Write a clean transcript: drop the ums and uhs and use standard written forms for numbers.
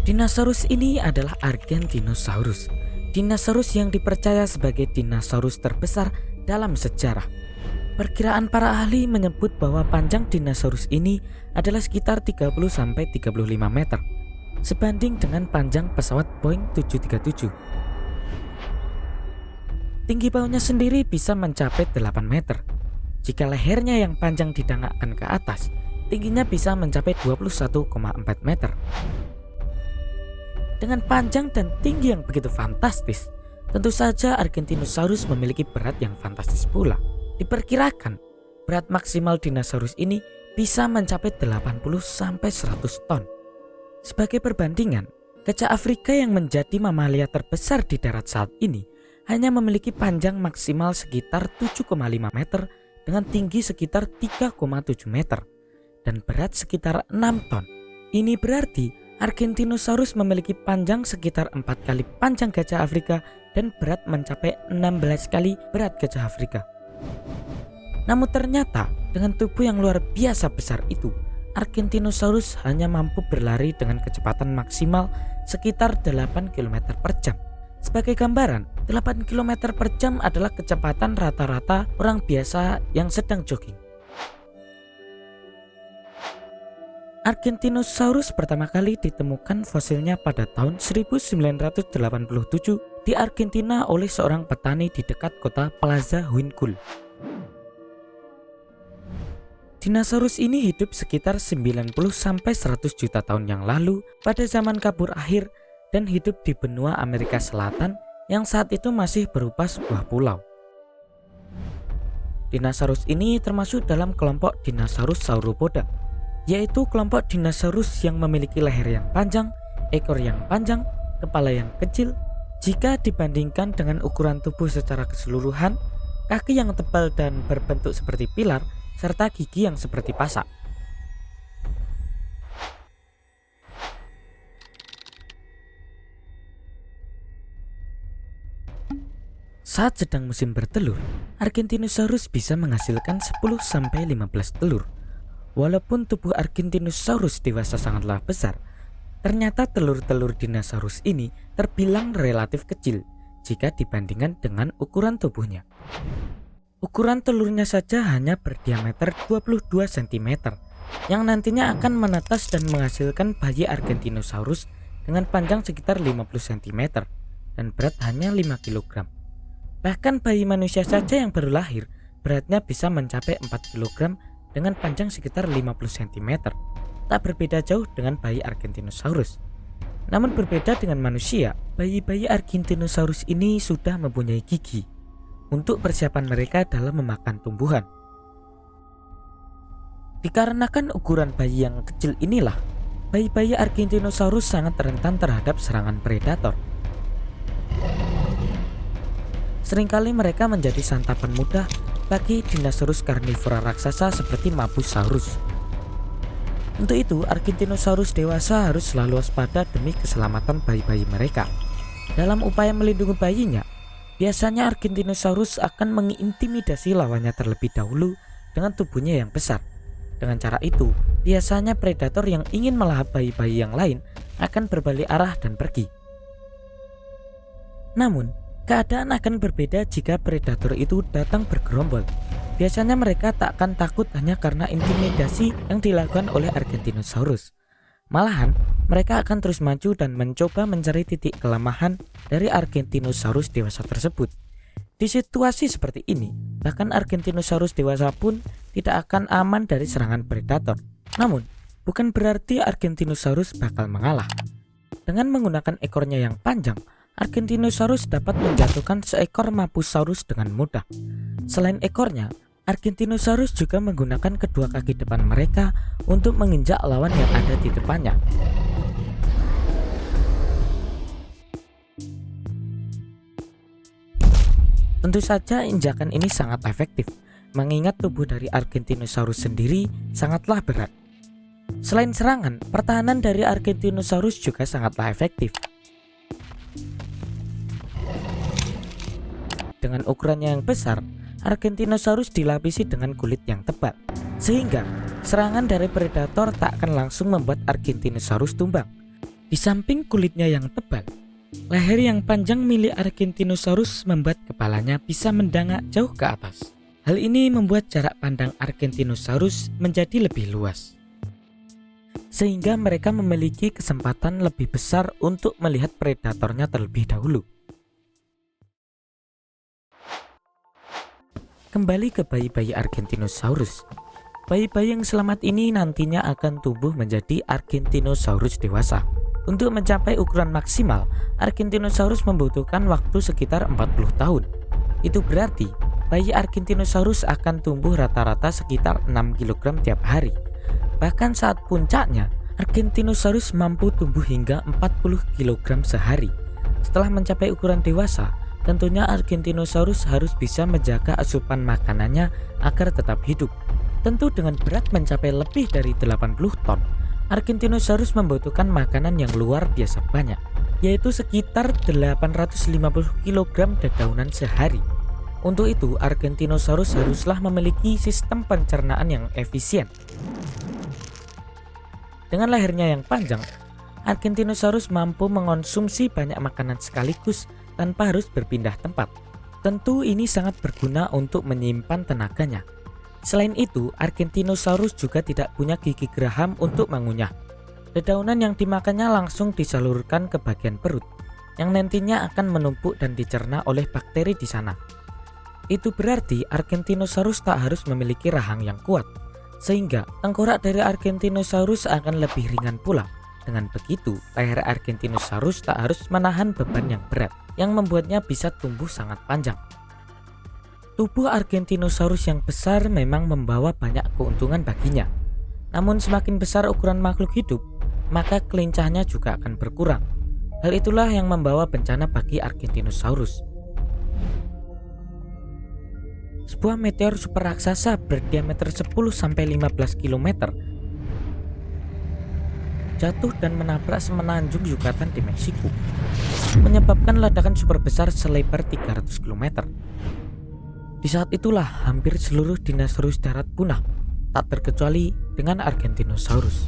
Dinosaurus ini adalah Argentinosaurus. Dinosaurus yang dipercaya sebagai dinosaurus terbesar dalam sejarah. Perkiraan para ahli menyebut bahwa panjang dinosaurus ini adalah sekitar 30-35 meter, sebanding dengan panjang pesawat Boeing 737. Tinggi bahunya sendiri bisa mencapai 8 meter. Jika lehernya yang panjang didangakkan ke atas, tingginya bisa mencapai 21,4 meter. Dengan panjang dan tinggi yang begitu fantastis, tentu saja Argentinosaurus memiliki berat yang fantastis pula. Diperkirakan berat maksimal dinosaurus ini bisa mencapai 80-100 ton. Sebagai perbandingan, gajah Afrika yang menjadi mamalia terbesar di darat saat ini hanya memiliki panjang maksimal sekitar 7,5 meter dengan tinggi sekitar 3,7 meter dan berat sekitar 6 ton. Ini berarti Argentinosaurus memiliki panjang sekitar 4 kali panjang gajah Afrika dan berat mencapai 16 kali berat gajah Afrika. Namun ternyata dengan tubuh yang luar biasa besar itu, Argentinosaurus hanya mampu berlari dengan kecepatan maksimal sekitar 8 km per jam. Sebagai gambaran, 8 km per jam adalah kecepatan rata-rata orang biasa yang sedang jogging. Argentinosaurus pertama kali ditemukan fosilnya pada tahun 1987 di Argentina oleh seorang petani di dekat kota Plaza Huincul. Dinosaurus ini hidup sekitar 90-100 juta tahun yang lalu pada zaman kapur akhir dan hidup di benua Amerika Selatan yang saat itu masih berupa sebuah pulau. Dinosaurus ini termasuk dalam kelompok Dinosaurus Sauropoda, yaitu kelompok dinosaurus yang memiliki leher yang panjang, ekor yang panjang, kepala yang kecil. Jika dibandingkan dengan ukuran tubuh secara keseluruhan, kaki yang tebal dan berbentuk seperti pilar, serta gigi yang seperti pasak. Saat sedang musim bertelur, Argentinosaurus bisa menghasilkan 10-15 telur. Walaupun tubuh Argentinosaurus dewasa sangatlah besar, ternyata telur-telur dinosaurus ini terbilang relatif kecil jika dibandingkan dengan ukuran tubuhnya. Ukuran telurnya saja hanya berdiameter 22 cm, yang nantinya akan menetas dan menghasilkan bayi Argentinosaurus dengan panjang sekitar 50 cm dan berat hanya 5 kg. Bahkan bayi manusia saja yang baru lahir beratnya bisa mencapai 4 kg dengan panjang sekitar 50 cm. Tak berbeda jauh dengan bayi Argentinosaurus. Namun berbeda dengan manusia, bayi-bayi Argentinosaurus ini sudah mempunyai gigi untuk persiapan mereka dalam memakan tumbuhan. Dikarenakan ukuran bayi yang kecil inilah, bayi-bayi Argentinosaurus sangat rentan terhadap serangan predator. Seringkali mereka menjadi santapan mudah bagi dinosaurus karnivora raksasa seperti Mapusaurus. Untuk itu, Argentinosaurus dewasa harus selalu waspada demi keselamatan bayi-bayi mereka. Dalam upaya melindungi bayinya, biasanya Argentinosaurus akan mengintimidasi lawannya terlebih dahulu dengan tubuhnya yang besar. Dengan cara itu, biasanya predator yang ingin melahap bayi-bayi yang lain akan berbalik arah dan pergi. Namun, keadaan akan berbeda jika predator itu datang bergerombol. Biasanya mereka tak akan takut hanya karena intimidasi yang dilakukan oleh Argentinosaurus. Malahan, mereka akan terus maju dan mencoba mencari titik kelemahan dari Argentinosaurus dewasa tersebut. Di situasi seperti ini, bahkan Argentinosaurus dewasa pun tidak akan aman dari serangan predator. Namun, bukan berarti Argentinosaurus bakal mengalah. Dengan menggunakan ekornya yang panjang, Argentinosaurus dapat menjatuhkan seekor Mapusaurus dengan mudah. Selain ekornya, Argentinosaurus juga menggunakan kedua kaki depan mereka untuk menginjak lawan yang ada di depannya. Tentu saja injakan ini sangat efektif, mengingat tubuh dari Argentinosaurus sendiri sangatlah berat. Selain serangan, pertahanan dari Argentinosaurus juga sangatlah efektif. Dengan ukurannya yang besar, Argentinosaurus dilapisi dengan kulit yang tebal, sehingga serangan dari predator tak akan langsung membuat Argentinosaurus tumbang. Di samping kulitnya yang tebal, leher yang panjang milik Argentinosaurus membuat kepalanya bisa mendangak jauh ke atas. Hal ini membuat jarak pandang Argentinosaurus menjadi lebih luas, sehingga mereka memiliki kesempatan lebih besar untuk melihat predatornya terlebih dahulu. Kembali ke bayi-bayi Argentinosaurus. Bayi-bayi yang selamat ini nantinya akan tumbuh menjadi Argentinosaurus dewasa. Untuk mencapai ukuran maksimal, Argentinosaurus membutuhkan waktu sekitar 40 tahun. Itu berarti bayi Argentinosaurus akan tumbuh rata-rata sekitar 6 kg tiap hari. Bahkan saat puncaknya, Argentinosaurus mampu tumbuh hingga 40 kg sehari. Setelah mencapai ukuran dewasa, tentunya Argentinosaurus harus bisa menjaga asupan makanannya agar tetap hidup. Tentu dengan berat mencapai lebih dari 80 ton, Argentinosaurus membutuhkan makanan yang luar biasa banyak, yaitu sekitar 850 kg dedaunan sehari. Untuk itu, Argentinosaurus haruslah memiliki sistem pencernaan yang efisien. Dengan lehernya yang panjang, Argentinosaurus mampu mengonsumsi banyak makanan sekaligus tanpa harus berpindah tempat. Tentu ini sangat berguna untuk menyimpan tenaganya. Selain itu, Argentinosaurus juga tidak punya gigi geraham untuk mengunyah. Dedaunan yang dimakannya langsung disalurkan ke bagian perut, yang nantinya akan menumpuk dan dicerna oleh bakteri di sana. Itu berarti Argentinosaurus tak harus memiliki rahang yang kuat, sehingga tengkorak dari Argentinosaurus akan lebih ringan pula. Dengan begitu, leher Argentinosaurus tak harus menahan beban yang berat, yang membuatnya bisa tumbuh sangat panjang. Tubuh Argentinosaurus yang besar memang membawa banyak keuntungan baginya. Namun semakin besar ukuran makhluk hidup, maka kelincahnya juga akan berkurang. Hal itulah yang membawa bencana bagi Argentinosaurus. Sebuah meteor super raksasa berdiameter 10-15 km jatuh dan menabrak semenanjung Yucatan di Meksiko, menyebabkan ledakan super besar selebar 300 km. Di saat itulah hampir seluruh dinosaurus darat punah, tak terkecuali dengan Argentinosaurus.